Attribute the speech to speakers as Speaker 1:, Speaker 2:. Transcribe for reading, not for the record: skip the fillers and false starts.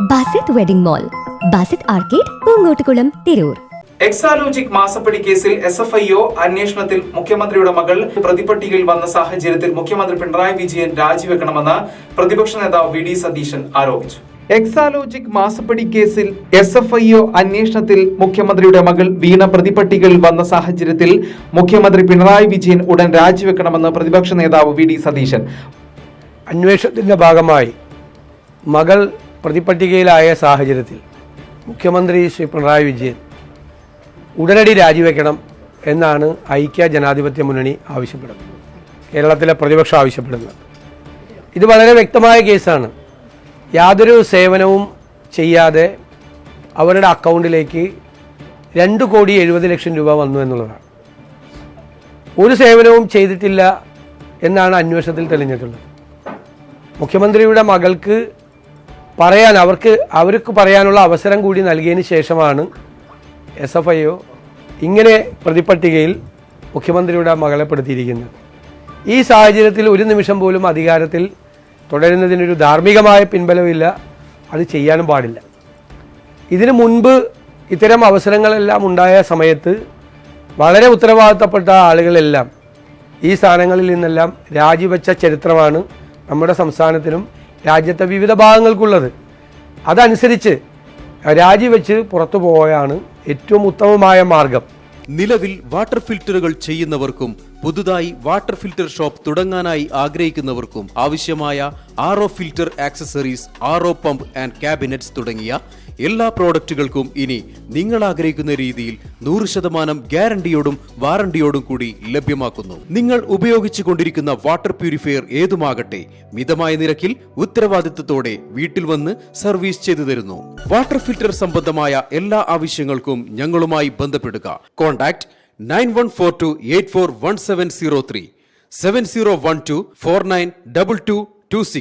Speaker 1: Basit wedding mall, Basith arcade, Poongottukulam, Tirur.
Speaker 2: Exalogic മാസപ്പടി കേസിൽ SFIO അന്വേഷണത്തിൽ മുഖ്യമന്ത്രിയുടെ മകൾ പ്രതിപട്ടികയിൽ വന്ന സാഹചര്യത്തിൽ മുഖ്യമന്ത്രി പിണറായി വിജയൻ രാജിവെക്കണമെന്ന് പ്രതിപക്ഷ നേതാവ് VD സതീശൻ ആരോപിച്ചു. എക്സാലോജിക് മാസപ്പടി കേസിൽ SFIO അന്വേഷണത്തിൽ മുഖ്യമന്ത്രിയുടെ മകൾ വീണ പ്രതിപട്ടികയിൽ വന്ന സാഹചര്യത്തിൽ മുഖ്യമന്ത്രി പിണറായി വിജയൻ ഉടൻ രാജിവെക്കണമെന്ന് പ്രതിപക്ഷ നേതാവ് VD സതീശൻ.
Speaker 3: അന്വേഷണത്തിന്റെ ഭാഗമായി മകൾ പ്രതിപട്ടികയിലായ സാഹചര്യത്തിൽ മുഖ്യമന്ത്രി ശ്രീ പിണറായി വിജയൻ ഉടനടി രാജിവെക്കണം എന്നാണ് ഐക്യ ജനാധിപത്യ മുന്നണി ആവശ്യപ്പെടുന്നത്. കേരളത്തിലെ പ്രതിപക്ഷം ആവശ്യപ്പെടുന്നത്. ഇത് വളരെ വ്യക്തമായ കേസാണ്. യാതൊരു സേവനവും ചെയ്യാതെ അവരുടെ അക്കൗണ്ടിലേക്ക് 2,70,00,000 രൂപ വന്നു എന്നുള്ളതാണ്. ഒരു സേവനവും ചെയ്തിട്ടില്ല എന്നാണ് അന്വേഷണത്തിൽ തെളിഞ്ഞിട്ടുള്ളത്. മുഖ്യമന്ത്രിയുടെ മകൾക്ക് അവർക്ക് പറയാനുള്ള അവസരം കൂടി നൽകിയതിന് ശേഷമാണ് SFIO ഇങ്ങനെ പ്രതിപട്ടികയിൽ മുഖ്യമന്ത്രിയുടെ മകളെ പെടുത്തിയിരിക്കുന്നത്. ഈ സാഹചര്യത്തിൽ ഒരു നിമിഷം പോലും അധികാരത്തിൽ തുടരുന്നതിനൊരു ധാർമ്മികമായ പിൻബലമില്ല, അത് ചെയ്യാനും പാടില്ല. ഇതിനു മുൻപ് ഇത്തരം അവസരങ്ങളെല്ലാം ഉണ്ടായ സമയത്ത് വളരെ ഉത്തരവാദിത്തപ്പെട്ട ആളുകളെല്ലാം ഈ സ്ഥാനങ്ങളിൽ നിന്നെല്ലാം രാജിവെച്ച ചരിത്രമാണ് നമ്മുടെ സംസ്ഥാനത്തിനും രാജ്യത്തെ വിവിധ ഭാഗങ്ങൾക്കുള്ളത്. അതനുസരിച്ച് രാജിവെച്ച് പുറത്തു പോവുകയാണ് ഏറ്റവും ഉത്തമമായ മാർഗം.
Speaker 4: നിലവിൽ വാട്ടർ ഫിൽറ്ററുകൾ ചെയ്യുന്നവർക്കും പുതുതായി വാട്ടർ ഫിൽറ്റർ ഷോപ്പ് തുടങ്ങാനായി ആഗ്രഹിക്കുന്നവർക്കും ആവശ്യമായ RO filter accessories, RO pump and cabinets തുടങ്ങിയ എല്ലാ പ്രോഡക്റ്റുകൾക്കും ഇനി നിങ്ങൾ ആഗ്രഹിക്കുന്ന രീതിയിൽ 100% ഗ്യാരണ്ടിയോടും വാറണ്ടിയോടും കൂടി ലഭ്യമാക്കുന്നു. നിങ്ങൾ ഉപയോഗിച്ചു കൊണ്ടിരിക്കുന്ന വാട്ടർ പ്യൂരിഫയർ ഏതുമാകട്ടെ, മിതമായ നിരക്കിൽ ഉത്തരവാദിത്തത്തോടെ വീട്ടിൽ വന്ന് സർവീസ് ചെയ്തു തരുന്നു. വാട്ടർ ഫിൽറ്റർ സംബന്ധമായ എല്ലാ ആവശ്യങ്ങൾക്കും ഞങ്ങളുമായി ബന്ധപ്പെടുക. കോൺടാക്ട് 9142841703 7012492226.